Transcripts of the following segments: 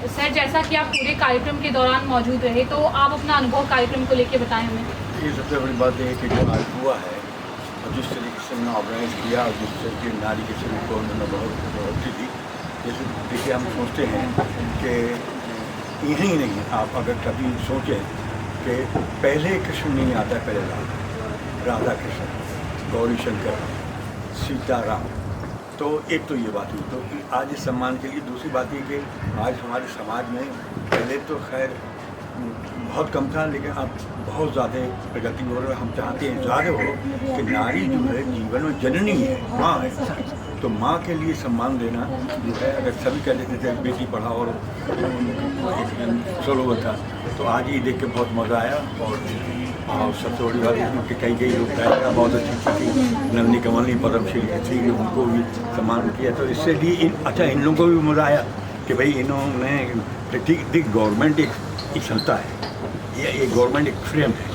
Sir, जैसा कि आप पूरे कार्यक्रम के दौरान मौजूद रहे, तो आप अपना अनुभव कार्यक्रम को लेकर बताएं हमें। ये सबसे बड़ी बात है कि जो आज हुआ है और जिस तरीके से उन्होंने ऑर्गेनाइज किया और जिस तरीके नारी के शरीर को उन्होंने बहुत बढ़ोतरी दी। जैसे देखिए, हम सोचते हैं कि यही नहीं, आप अगर कभी सोचें कि पहले कृष्ण नहीं आता है, पहले राधा कृष्ण, गौरी शंकर, सीताराम। तो एक तो ये बात हुई। तो आज इस सम्मान के लिए दूसरी बात ये कि आज हमारे समाज में पहले तो खैर बहुत कम था, लेकिन अब बहुत ज़्यादा प्रगति हो रही है। हम चाहते हैं ज़्यादा हो कि नारी जो है जीवन में जननी है, माँ है। तो माँ के लिए सम्मान देना जो है, अगर सभी कह लेते थे बेटी पढ़ाओ और स्लोगन था, तो आज ये देख के बहुत मज़ा आया। और सबसे बड़ी बात है कि कई लोग गायिका बहुत अच्छी थी, नंदी कमली पद्मश्री थी, उनको भी सम्मान किया। तो इससे भी इन लोगों को भी मज़ा आया कि भाई इन्होंने ठीक गवर्नमेंट एक संस्था है, ये गवर्नमेंट एक फ्रेम है,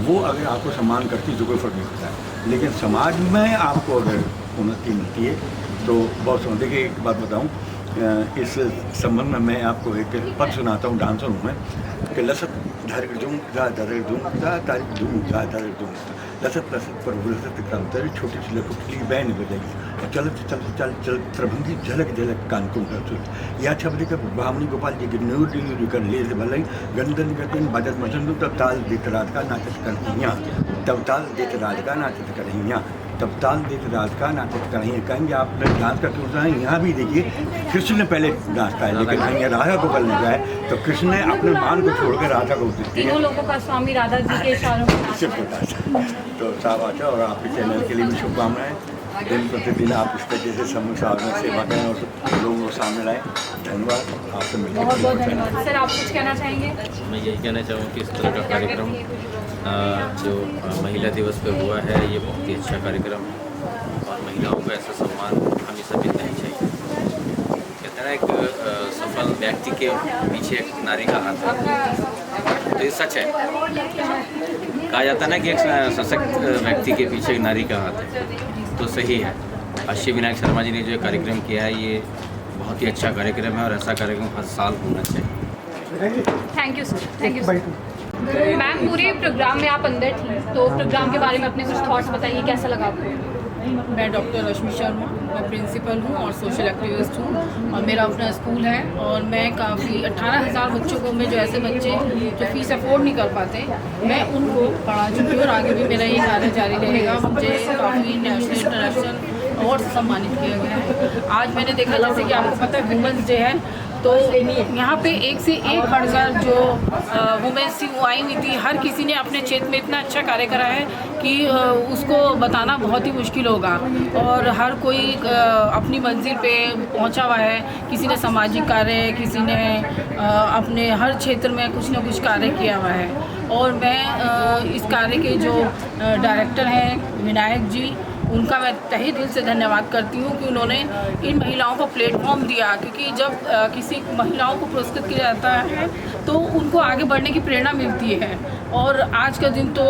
वो अगर आपको सम्मान करती है तो कोई फ़र्क नहीं पड़ता है। लेकिन समाज में आपको अगर उन्नति मिलती है तो बहुत समझ। देखिए, एक बात बताऊँ, इस संबंध में मैं आपको एक पद सुनाता हूँ, डांसर हूँ मैं, कि लसत धर दुम धा धर दुम धा तारीख दुम धा धर दुम लसत लसत पर लसत क्रमतर छोटी सी लकुटली बैन बजाई और चलत चल चल चल त्रभंगी झलक झलक कान कुंड या छबरी का बामनी गोपाल जी के न्यू डिलीवरी कर ले भलाई गंदन गंदन बजट मसंदू तब ताल देत रात का नाचत कर तब ताल देत रात का नाचत कर तब ताल देते राज का नाटक करेंगे। कहेंगे आप डांस करते होता है, यहाँ भी देखिए कृष्ण ने पहले डांस का है, लेकिन कहेंगे राधा को करने का है, तो कृष्ण ने अपने मान को छोड़कर राधा को देते हैं। तीनों लोगों का स्वामी राधा जी के इशारों में तो साफ अच्छा। और आपके चैनल के लिए भी शुभकामनाएं। दिन प्रतिदिन आप इस तरीके से समूह में सेवा करें और लोगों को सामने लाएँ। धन्यवाद, आपसे मिलकर बहुत बहुत धन्यवाद। सर, आप कुछ कहना चाहेंगे? मैं यही कहना चाहूँ कि इस तरह का कार्यक्रम जो महिला दिवस पे हुआ है, ये बहुत ही अच्छा कार्यक्रम, और महिलाओं को ऐसा सम्मान हमेशा मिलना ही चाहिए। कहते हैं एक सफल व्यक्ति के पीछे एक नारी का हाथ है, तो ये सच है। कहा जाता है ना कि एक सशक्त व्यक्ति के पीछे एक नारी का हाथ है, तो सही है। अश्विनी विनायक शर्मा जी ने जो कार्यक्रम किया है, ये बहुत ही अच्छा कार्यक्रम है और ऐसा कार्यक्रम हर साल होना चाहिए। Thank you sir, thank you sir. Ma'am, पूरे प्रोग्राम में आप अंदर थी, तो प्रोग्राम के बारे में अपने कुछ थॉट्स बताइए, कैसा लगा आपको? मैं डॉक्टर रश्मि शर्मा, मैं प्रिंसिपल हूँ और सोशल एक्टिविस्ट हूँ, और मेरा अपना स्कूल है। और मैं काफ़ी 18,000 बच्चों को, मैं जो ऐसे बच्चे जो फीस अफोर्ड नहीं कर पाते, मैं उनको पढ़ा चुकी हूँ और आगे भी मेरा ये कार्य जारी रहेगा। मुझे काफ़ी नेशनल इंटरनेशनल अवार्ड सम्मानित किया गया है। आज मैंने देखा, जैसे कि आपको पता है वुमेंस डे है, तो यहाँ पे एक से एक बढ़कर जो वुमेन्स थी वो आई हुई थी। हर किसी ने अपने क्षेत्र में इतना अच्छा कार्य करा है कि उसको बताना बहुत ही मुश्किल होगा, और हर कोई अपनी मंजिल पे पहुँचा हुआ है। किसी ने सामाजिक कार्य, किसी ने अपने हर क्षेत्र में कुछ ना कुछ कार्य किया हुआ है। और मैं इस कार्य के जो डायरेक्टर हैं विनायक जी, उनका मैं तहे दिल से धन्यवाद करती हूँ कि उन्होंने इन महिलाओं को प्लेटफॉर्म दिया। क्योंकि जब किसी महिलाओं को पुरस्कृत किया जाता है तो उनको आगे बढ़ने की प्रेरणा मिलती है। और आज का दिन तो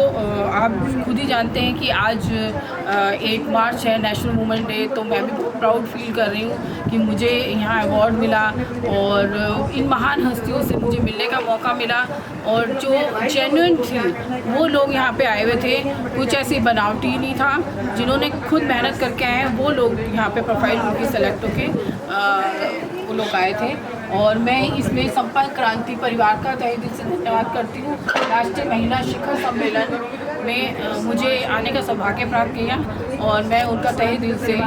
आप खुद ही जानते हैं कि आज 8 मार्च है, नेशनल वुमेन डे। तो मैं भी बहुत प्राउड फील कर रही हूँ कि मुझे यहाँ अवार्ड मिला और इन महान हस्तियों से मुझे मिलने का मौका मिला। और जो जेन्युइन थी वो लोग यहाँ पे आए हुए थे, कुछ ऐसी बनावटी नहीं था। जिन्होंने खुद मेहनत करके आए हैं वो लोग यहाँ पे प्रोफाइल उनकी सेलेक्ट होके वो लोग आए थे। और मैं इसमें संपर्क क्रांति परिवार का तहे दिल से धन्यवाद करती हूँ। राष्ट्रीय महिला शिखर सम्मेलन में मुझे आने का सौभाग्य प्राप्त किया, और मैं उनका तहे दिल से,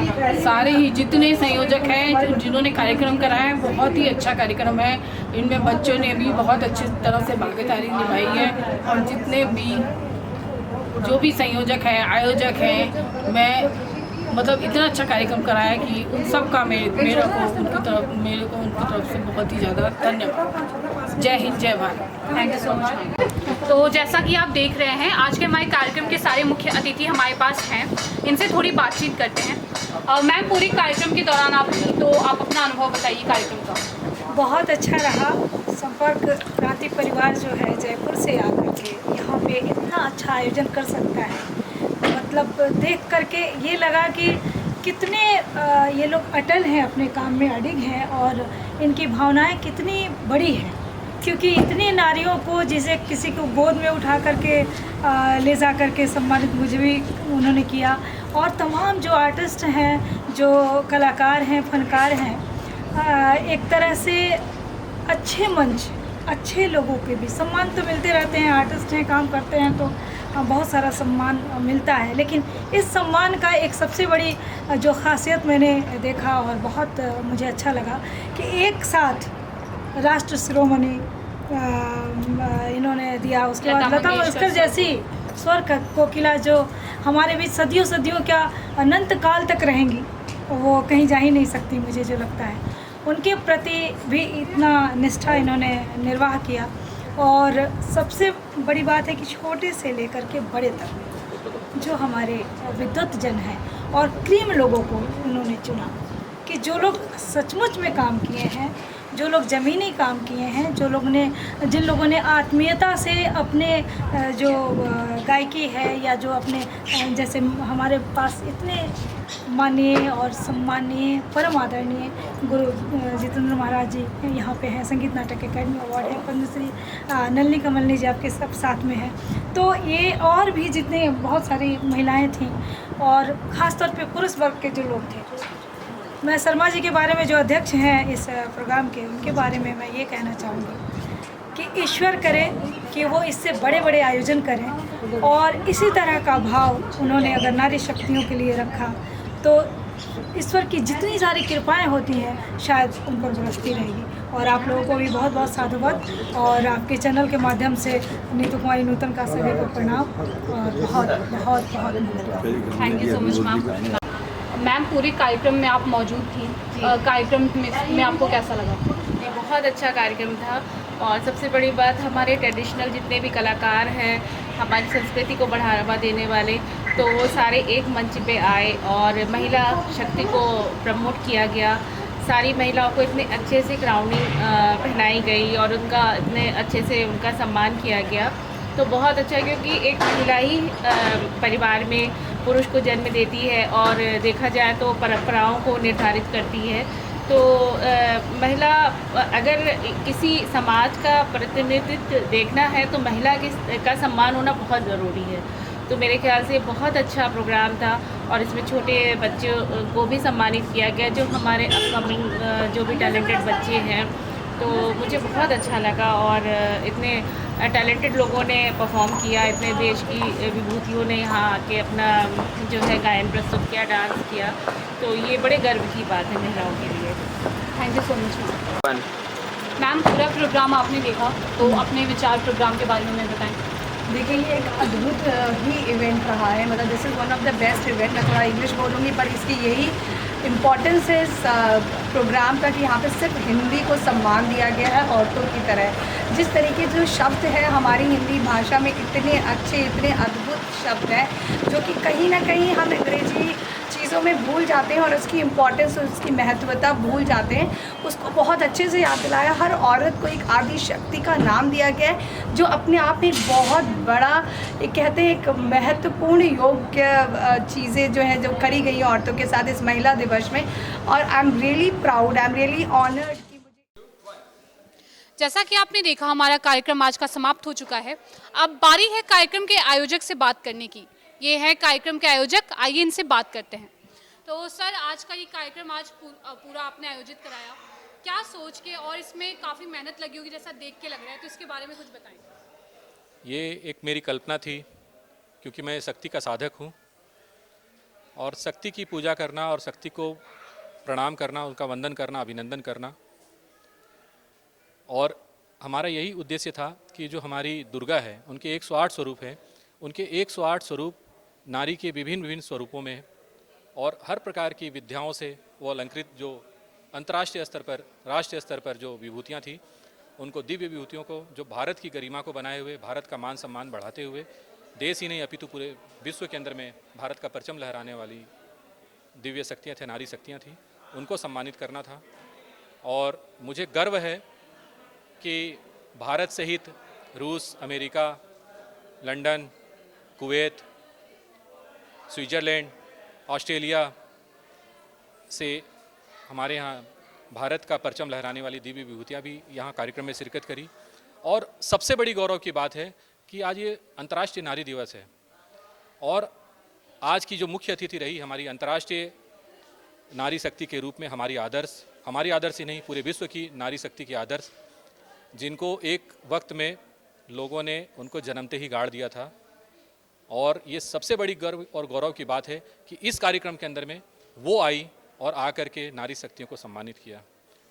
सारे ही जितने संयोजक हैं जिन्होंने कार्यक्रम कराया है, बहुत ही अच्छा कार्यक्रम है। इनमें बच्चों ने भी बहुत अच्छी तरह से भागीदारी निभाई है, और जितने भी जो भी संयोजक हैं, आयोजक हैं, मैं मतलब इतना अच्छा कार्यक्रम कराया कि उन सब का मेरे को उनकी तरफ से बहुत ही ज़्यादा धन्यवाद। जय हिंद, जय Bharat. Thank you so much. तो जैसा कि आप देख रहे हैं, आज के हमारे कार्यक्रम के सारे मुख्य अतिथि हमारे पास हैं, इनसे थोड़ी बातचीत करते हैं। मैम, पूरे कार्यक्रम के दौरान आप थी, तो आप अपना अनुभव बताइए कार्यक्रम का। बहुत अच्छा रहा। संपर्क क्रांति परिवार जो है जयपुर से आकर के यहाँ पे इतना अच्छा आयोजन कर सकता है, मतलब देख करके ये लगा कि कितने ये लोग अटल हैं, अपने काम में अडिग हैं, और इनकी भावनाएं कितनी बड़ी हैं, क्योंकि इतनी नारियों को, जिसे किसी को गोद में उठा करके ले जा करके सम्मानित मुझे भी उन्होंने किया, और तमाम जो आर्टिस्ट हैं, जो कलाकार हैं, फनकार हैं, एक तरह से अच्छे मंच, अच्छे लोगों के भी सम्मान तो मिलते रहते हैं। आर्टिस्ट हैं, काम करते हैं तो बहुत सारा सम्मान मिलता है, लेकिन इस सम्मान का एक सबसे बड़ी जो खासियत मैंने देखा और बहुत मुझे अच्छा लगा कि एक साथ राष्ट्र शिरोमणि इन्होंने दिया, उसके बाद लता मंगेशकर जैसी स्वर कोकिला जो हमारे बीच सदियों सदियों क्या अनंत काल तक रहेंगी, वो कहीं जा ही नहीं सकती, मुझे जो लगता है। उनके प्रति भी इतना निष्ठा इन्होंने निर्वाह किया, और सबसे बड़ी बात है कि छोटे से लेकर के बड़े तक जो हमारे विद्वत जन हैं और क्रीम लोगों को उन्होंने चुना, कि जो लोग सचमुच में काम किए हैं, जो लोग ज़मीनी काम किए हैं, जिन लोगों ने आत्मीयता से अपने जो गायकी है, या जो अपने जैसे हमारे पास इतने माननीय और सम्मानीय परम आदरणीय गुरु जितेंद्र महाराज जी यहाँ पे हैं, संगीत नाटक अकेडमी अवार्ड है, पद्मश्री नलिनी कमलनी जी आपके सब साथ में हैं, तो ये और भी जितने बहुत सारी महिलाएं थीं, और ख़ास तौर पे पुरुष वर्ग के जो लोग थे। मैं शर्मा जी के बारे में, जो अध्यक्ष हैं इस प्रोग्राम के, उनके बारे में मैं ये कहना चाहूँगी कि ईश्वर करे कि वो इससे बड़े बड़े आयोजन करें, और इसी तरह का भाव उन्होंने अगर नारी शक्तियों के लिए रखा तो ईश्वर की जितनी सारी कृपाएं होती हैं शायद उन पर बरसती रहेगी। और आप लोगों को भी बहुत बहुत साधुवाद, और आपके चैनल के माध्यम से नीतू कुमारी नूतन का सभी को प्रणाम, और बहुत बहुत बहुत धन्यवाद। Thank you so much ma'am. Ma'am, पूरे कार्यक्रम में आप मौजूद थी, कार्यक्रम में आपको कैसा लगा? ये बहुत अच्छा कार्यक्रम था, और सबसे बड़ी बात, हमारे ट्रेडिशनल जितने भी कलाकार हैं, हमारी संस्कृति को बढ़ावा देने वाले, तो वो सारे एक मंच पे आए, और महिला शक्ति को प्रमोट किया गया। सारी महिलाओं को इतने अच्छे से क्राउनिंग पहनाई गई, और उनका इतने अच्छे से उनका सम्मान किया गया, तो बहुत अच्छा है, क्योंकि एक महिला ही परिवार में पुरुष को जन्म देती है, और देखा जाए तो परंपराओं को निर्धारित करती है। तो महिला, अगर किसी समाज का प्रतिनिधित्व देखना है तो महिला का सम्मान होना बहुत ज़रूरी है। तो मेरे ख्याल से बहुत अच्छा प्रोग्राम था, और इसमें छोटे बच्चों को भी सम्मानित किया गया, जो हमारे अपकमिंग जो भी टैलेंटेड बच्चे हैं। तो मुझे बहुत अच्छा लगा, और इतने टैलेंटेड लोगों ने परफॉर्म किया, इतने देश की विभूतियों ने यहाँ आके अपना जो है गायन प्रस्तुत किया, डांस किया, तो ये बड़े गर्व की बात है महिलाओं के लिए। Thank you so much ma'am. Ma'am, पूरा प्रोग्राम आपने देखा, तो अपने विचार प्रोग्राम के बारे में बताएं। देखिए, ये एक अद्भुत ही इवेंट रहा है, मतलब this is one of the best event. मैं थोड़ा इंग्लिश बोलूँगी, पर इसकी यही इम्पॉर्टेंस है इस प्रोग्राम का कि यहाँ पे सिर्फ हिंदी को सम्मान दिया गया है औरतों की तरह। जिस तरीके जो शब्द है हमारी हिंदी भाषा में, इतने अच्छे, इतने अद्भुत शब्द हैं, जो कि कहीं ना कहीं हम अंग्रेजी चीज़ों में भूल जाते हैं, और उसकी इम्पॉर्टेंस और उसकी महत्वता भूल जाते हैं। उसको बहुत अच्छे से याद दिलाया। हर औरत को एक आदि शक्ति का नाम दिया गया है, जो अपने आप में एक बहुत बड़ा, एक कहते हैं, एक महत्वपूर्ण योग्य चीज़ें जो हैं, जो करी गई हैं औरतों के साथ इस महिला दिवस में। और I am really proud, I am really honoured. जैसा कि आपने देखा, हमारा कार्यक्रम आज का समाप्त हो चुका है। अब बारी है कार्यक्रम के आयोजक से बात करने की। ये है कार्यक्रम के आयोजक, आइए इनसे बात करते हैं। तो सर, आज का ये कार्यक्रम आज पूरा आपने आयोजित कराया, क्या सोच के, और इसमें काफ़ी मेहनत लगी होगी जैसा देख के लग रहा है, तो इसके बारे में कुछ बताएं। ये एक मेरी कल्पना थी, क्योंकि मैं शक्ति का साधक हूँ, और शक्ति की पूजा करना और शक्ति को प्रणाम करना, उनका वंदन करना, अभिनंदन करना, और हमारा यही उद्देश्य था कि जो हमारी दुर्गा है, उनके 108 स्वरूप हैं, उनके 108 स्वरूप नारी के विभिन्न विभिन्न स्वरूपों में, और हर प्रकार की विद्याओं से वो अलंकृत, जो अंतर्राष्ट्रीय स्तर पर, राष्ट्रीय स्तर पर जो विभूतियाँ थी, उनको दिव्य विभूतियों को, जो भारत की गरिमा को बनाए हुए, भारत का मान सम्मान बढ़ाते हुए, देश ही नहीं अपितु पूरे विश्व के अंदर में भारत का परचम लहराने वाली दिव्य शक्तियाँ थी, नारी शक्तियाँ थी, उनको सम्मानित करना था। और मुझे गर्व है कि भारत सहित रूस, America, London, Kuwait, Switzerland, Australia से हमारे यहाँ भारत का परचम लहराने वाली दिव्य विभूतियाँ भी यहाँ कार्यक्रम में शिरकत करी। और सबसे बड़ी गौरव की बात है कि आज ये अंतर्राष्ट्रीय नारी दिवस है और आज की जो मुख्य अतिथि रही हमारी अंतर्राष्ट्रीय नारी शक्ति के रूप में हमारी आदर्श ही नहीं, पूरे विश्व की नारी शक्ति के आदर्श, जिनको एक वक्त में लोगों ने उनको जन्मते ही गाड़ दिया था। और ये सबसे बड़ी गर्व और गौरव की बात है कि इस कार्यक्रम के अंदर में वो आई और आकर के नारी शक्तियों को सम्मानित किया।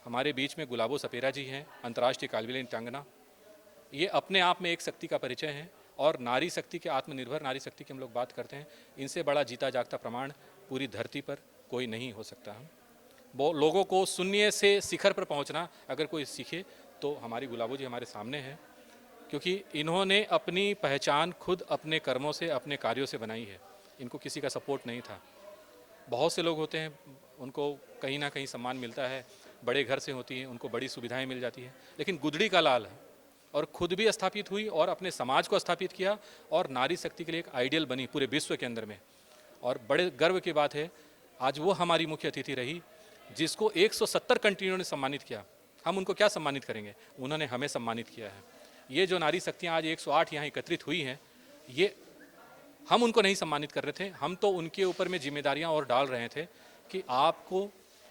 हमारे बीच में गुलाबो सपेरा जी हैं, अंतर्राष्ट्रीय कालबेलिया नृत्यांगना। ये अपने आप में एक शक्ति का परिचय है और नारी शक्ति के, आत्मनिर्भर नारी शक्ति की हम लोग बात करते हैं, इनसे बड़ा जीता जागता प्रमाण पूरी धरती पर कोई नहीं हो सकता। वो लोगों को शून्य से शिखर पर पहुंचना अगर कोई सीखे तो हमारी गुलाबो जी हमारे सामने हैं, क्योंकि इन्होंने अपनी पहचान खुद अपने कर्मों से, अपने कार्यों से बनाई है। इनको किसी का सपोर्ट नहीं था। बहुत से लोग होते हैं उनको कहीं ना कहीं सम्मान मिलता है, बड़े घर से होती हैं, उनको बड़ी सुविधाएं मिल जाती हैं, लेकिन गुदड़ी का लाल है और खुद भी स्थापित हुई और अपने समाज को स्थापित किया और नारी शक्ति के लिए एक आइडियल बनी पूरे विश्व के अंदर में। और बड़े गर्व की बात है आज वो हमारी मुख्य अतिथि रही जिसको 170 कंट्रियों ने सम्मानित किया। हम उनको क्या सम्मानित करेंगे, उन्होंने हमें सम्मानित किया है। ये जो नारी शक्तियाँ आज 108 यहाँ एकत्रित हुई हैं, ये हम उनको नहीं सम्मानित कर रहे थे, हम तो उनके ऊपर में जिम्मेदारियाँ और डाल रहे थे कि आपको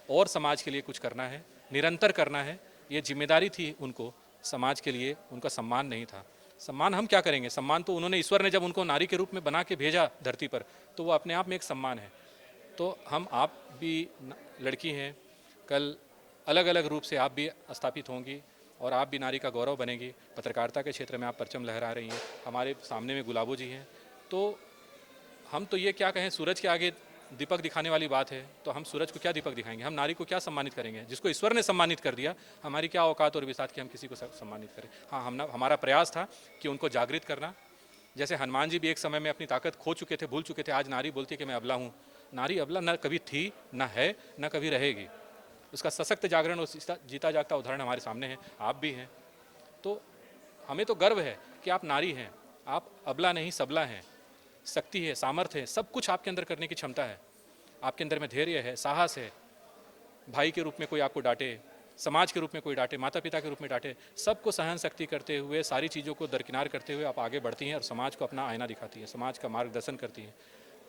और समाज के लिए कुछ करना है, निरंतर करना है। ये जिम्मेदारी थी उनको, समाज के लिए उनका सम्मान नहीं था। सम्मान हम क्या करेंगे, सम्मान तो उन्होंने, ईश्वर ने जब उनको नारी के रूप में बना के भेजा धरती पर तो वो अपने आप में एक सम्मान है। तो आप भी लड़की हैं, कल अलग अलग रूप से आप भी स्थापित होंगी और आप भी नारी का गौरव बनेगी। पत्रकारिता के क्षेत्र में आप परचम लहरा रही हैं, हमारे सामने में गुलाबो जी हैं। तो हम तो ये क्या कहें, सूरज के आगे दीपक दिखाने वाली बात है, तो हम सूरज को क्या दीपक दिखाएंगे, हम नारी को क्या सम्मानित करेंगे। जिसको ईश्वर ने सम्मानित कर दिया, हमारी क्या औकात और विसात कि हम किसी को सम्मानित करें। हाँ, हमारा प्रयास था कि उनको जागृत करना। जैसे हनुमान जी भी एक समय में अपनी ताकत खो चुके थे, भूल चुके थे, आज नारी बोलती है कि मैं अबला हूँ। नारी अबला न कभी थी, न है, न कभी रहेगी। उसका सशक्त जागरण और जीता जागता उदाहरण हमारे सामने है, आप भी हैं। तो हमें तो गर्व है कि आप नारी हैं, आप अबला नहीं सबला हैं। शक्ति है, सामर्थ्य है, सब कुछ आपके अंदर करने की क्षमता है। आपके अंदर में धैर्य है, साहस है। भाई के रूप में कोई आपको डांटे, समाज के रूप में कोई डांटे, माता पिता के रूप में डांटे, सबको सहन शक्ति करते हुए, सारी चीज़ों को दरकिनार करते हुए आप आगे बढ़ती हैं और समाज को अपना आईना दिखाती हैं, समाज का मार्गदर्शन करती हैं।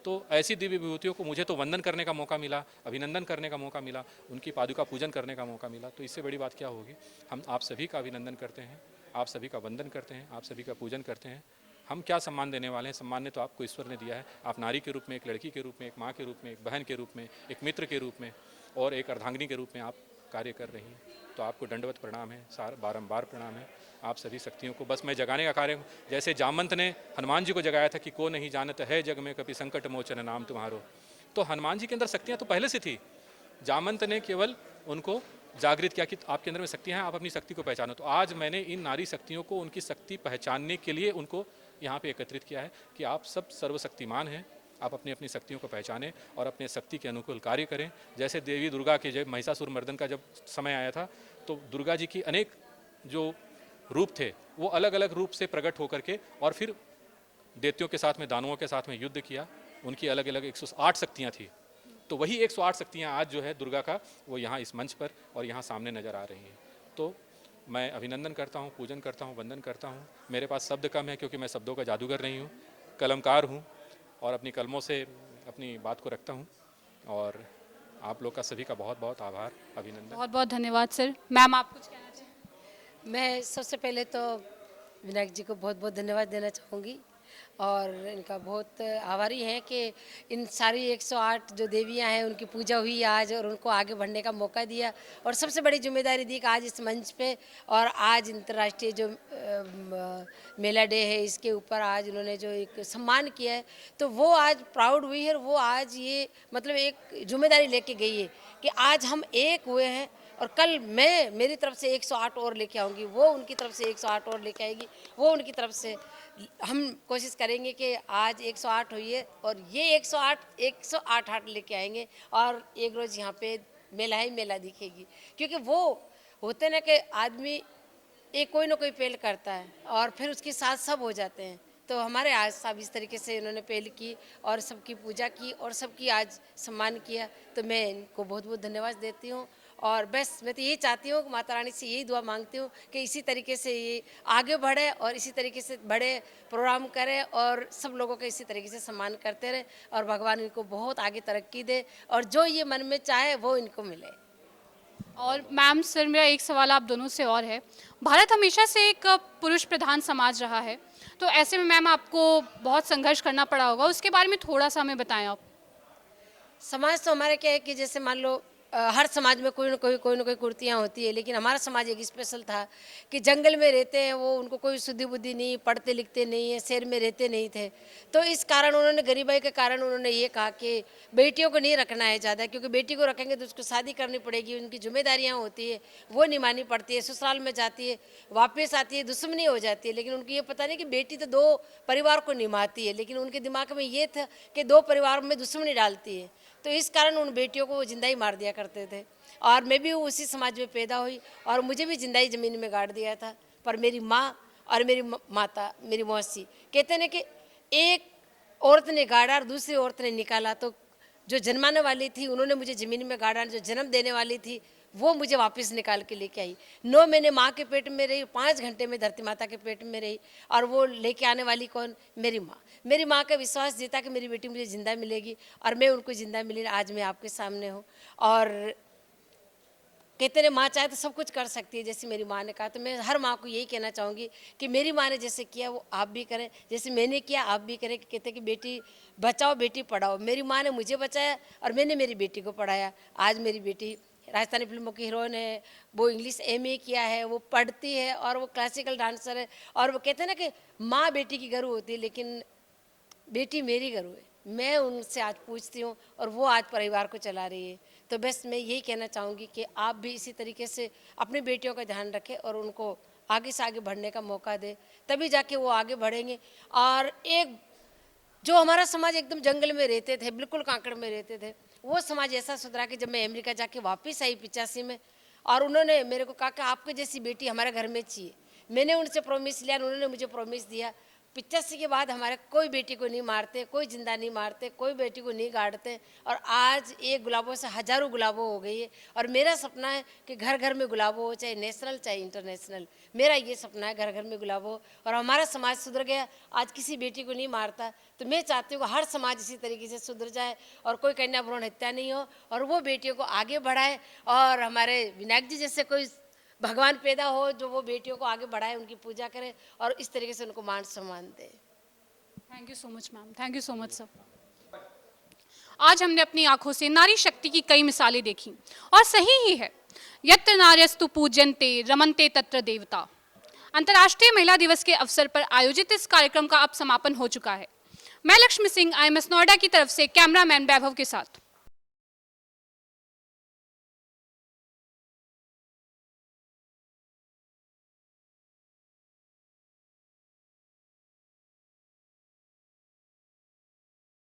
तो ऐसी दिव्य विभूतियों को मुझे तो वंदन करने का मौका मिला, अभिनंदन करने का मौका मिला, उनकी पादुका पूजन करने का मौका मिला। तो इससे बड़ी बात क्या होगी। हम आप सभी का अभिनंदन करते हैं, आप सभी का वंदन करते हैं, आप सभी का पूजन करते हैं। हम क्या सम्मान देने वाले हैं, सम्मान ने तो आपको ईश्वर ने दिया है। आप नारी के रूप में, एक लड़की के रूप में, एक माँ के रूप में, एक बहन के रूप में, एक मित्र के रूप में और एक अर्धांगिनी के रूप में आप कार्य कर रही हैं। तो आपको दंडवत प्रणाम है, बारंबार प्रणाम है आप सभी शक्तियों को। बस मैं जगाने का कार्य, जैसे जामवंत ने हनुमान जी को जगाया था कि को नहीं जानत है जग में कभी संकट मोचन नाम तुम्हारो। तो हनुमान जी के अंदर शक्तियाँ तो पहले से थी, जामवंत ने केवल उनको जागृत किया कि आपके अंदर में शक्तियाँ हैं, आप अपनी शक्ति को पहचानो। तो आज मैंने इन नारी शक्तियों को उनकी शक्ति पहचानने के लिए उनको यहाँ पे एकत्रित किया है कि आप सब सर्वशक्तिमान हैं, आप अपनी अपनी शक्तियों को पहचानें और अपने शक्ति के अनुकूल कार्य करें। जैसे देवी दुर्गा के जब महिषासुर मर्दन का जब समय आया था तो दुर्गा जी की अनेक जो रूप थे वो अलग अलग रूप से प्रकट होकर के और फिर दैत्यों के साथ में, दानवों के साथ में युद्ध किया। उनकी अलग अलग 108 शक्तियाँ थी। तो वही 108 शक्तियाँ आज जो है दुर्गा का, वो यहाँ इस मंच पर और यहाँ सामने नज़र आ रही हैं। तो मैं अभिनंदन करता हूँ, पूजन करता हूँ, वंदन करता हूँ। मेरे पास शब्द कम है क्योंकि मैं शब्दों का जादूगर नहीं हूँ, कलमकार हूँ और अपनी कलमों से अपनी बात को रखता हूँ। और आप लोग का सभी का बहुत बहुत आभार, अभिनंदन। बहुत बहुत धन्यवाद सर। मैम आप कुछ कहना चाहें? मैं सबसे पहले तो विनायक जी को बहुत बहुत धन्यवाद देना चाहूँगी और इनका बहुत आभारी हैं कि इन सारी 108 जो देवियां हैं उनकी पूजा हुई आज और उनको आगे बढ़ने का मौका दिया और सबसे बड़ी जिम्मेदारी दी कि आज इस मंच पे और आज अंतर्राष्ट्रीय जो मेला डे है इसके ऊपर आज उन्होंने जो एक सम्मान किया है तो वो आज प्राउड हुई है और वो आज ये मतलब एक जिम्मेदारी लेके गई है कि आज हम एक हुए हैं और कल मैं मेरी तरफ से 108 और लेके आऊँगी, वो उनकी तरफ से 108 और लेके आएगी, वो उनकी तरफ से। हम कोशिश करेंगे कि आज 108 हुई है और ये 108 लेके आएंगे और एक रोज़ यहाँ पे मेला ही मेला दिखेगी। क्योंकि वो होते ना कि आदमी एक कोई ना कोई पहल करता है और फिर उसके साथ सब हो जाते हैं। तो हमारे आज साहब इस तरीके से इन्होंने पहल की और सबकी पूजा की और सबकी आज सम्मान किया, तो मैं इनको बहुत बहुत धन्यवाद देती हूँ। और बस मैं तो यही चाहती हूँ, माता रानी से यही दुआ मांगती हूँ कि इसी तरीके से ये आगे बढ़े और इसी तरीके से बड़े प्रोग्राम करें और सब लोगों का इसी तरीके से सम्मान करते रहे और भगवान इनको बहुत आगे तरक्की दे और जो ये मन में चाहे वो इनको मिले। और मैम सर मेरा एक सवाल आप दोनों से और है, भारत हमेशा से एक पुरुष प्रधान समाज रहा है, तो ऐसे में मैम आपको बहुत संघर्ष करना पड़ा होगा, उसके बारे में थोड़ा सा हमें बताएं आप। समाज तो हमारे क्या है कि जैसे मान लो हर समाज में कोई ना कोई कुर्तियाँ होती है, लेकिन हमारा समाज एक स्पेशल था कि जंगल में रहते हैं वो, उनको कोई शुद्धि बुद्धि नहीं, पढ़ते लिखते नहीं है, शहर में रहते नहीं थे। तो इस कारण उन्होंने गरीबाई के कारण उन्होंने ये कहा कि बेटियों को नहीं रखना है ज़्यादा, क्योंकि बेटी को रखेंगे तो उसको शादी करनी पड़ेगी, उनकी जिम्मेदारियाँ होती है वो निभानी पड़ती है, ससुराल में जाती है वापस आती है दुश्मनी हो जाती है। लेकिन उनको ये पता नहीं कि बेटी तो 2 परिवार को निभाती है, लेकिन उनके दिमाग में ये था कि 2 परिवार में दुश्मनी डालती है। तो इस कारण उन बेटियों को वो जिंदा ही मार दिया करते थे। और मैं भी उसी समाज में पैदा हुई और मुझे भी जिंदा ही ज़मीन में गाड़ दिया था। पर मेरी माँ और मेरी माता, मेरी मौसी कहते हैं कि एक औरत ने गाड़ा और दूसरी औरत ने निकाला, तो जो जन्माने वाली थी उन्होंने मुझे ज़मीन में गाड़ा, जो जन्म देने वाली थी वो मुझे वापस निकाल के लेके आई। 9 महीने माँ के पेट में रही, 5 घंटे में धरती माता के पेट में रही, और वो लेके आने वाली कौन? मेरी माँ। मेरी माँ का विश्वास जीता कि मेरी बेटी मुझे ज़िंदा मिलेगी और मैं उनको ज़िंदा मिली, आज मैं आपके सामने हूँ। और कहते हैं माँ चाहे तो सब कुछ कर सकती है, जैसे मेरी माँ ने कहा। तो मैं हर माँ को यही कहना चाहूँगी कि मेरी माँ ने जैसे किया वो आप भी करें, जैसे मैंने किया आप भी करें। कहते कि बेटी बचाओ बेटी पढ़ाओ। मेरी माँ ने मुझे बचाया और मैंने मेरी बेटी को पढ़ाया। आज मेरी बेटी राजस्थानी फिल्मों की हीरोइन है, वो इंग्लिश MA किया है, वो पढ़ती है और वो क्लासिकल डांसर है। और वो कहते हैं ना कि माँ बेटी की गरू होती है, लेकिन बेटी मेरी गरू है। मैं उनसे आज पूछती हूँ और वो आज परिवार को चला रही है। तो बस मैं यही कहना चाहूँगी कि आप भी इसी तरीके से अपनी बेटियों का ध्यान रखें और उनको आगे से आगे बढ़ने का मौका दें, तभी जाके वो आगे बढ़ेंगे। और एक जो हमारा समाज एकदम जंगल में रहते थे, बिल्कुल कांकड़ में रहते थे, वो समाज ऐसा सुधरा कि जब मैं अमेरिका जाके वापस आई 85 में, और उन्होंने मेरे को कहा कि आपके जैसी बेटी हमारे घर में चाहिए। मैंने उनसे प्रॉमिस लिया, उन्होंने मुझे प्रॉमिस दिया। 85 के बाद हमारे कोई बेटी को नहीं मारते, कोई जिंदा नहीं मारते, कोई बेटी को नहीं गाड़ते। और आज एक गुलाबों से हजारों गुलाबों हो गई है। और मेरा सपना है कि घर घर में गुलाबों हो, चाहे नेशनल चाहे इंटरनेशनल। मेरा ये सपना है घर घर में गुलाबों हो और हमारा समाज सुधर गया, आज किसी बेटी को नहीं मारता। तो मैं चाहती हूँ हर समाज इसी तरीके से सुधर जाए और कोई कन्या भ्रूण हत्या नहीं हो और वो बेटियों को आगे बढ़ाए। और हमारे विनायक जी जैसे कोई भगवान पैदा हो जो वो बेटियों को आगे बढ़ाए, उनकी पूजा करे और इस तरीके से उनको मान सम्मान दे। Thank you so much ma'am, thank you so much sir. आज हमने अपनी आंखों से नारी शक्ति की कई मिसालें देखी और सही ही है, यत्र नार्यस्तु पूज्यन्ते रमन्ते तत्र देवता। अंतर्राष्ट्रीय महिला दिवस के अवसर पर आयोजित इस कार्यक्रम का अब समापन हो चुका है। मैं लक्ष्मी सिंह IMS नोएडा की तरफ से कैमरामैन वैभव के साथ।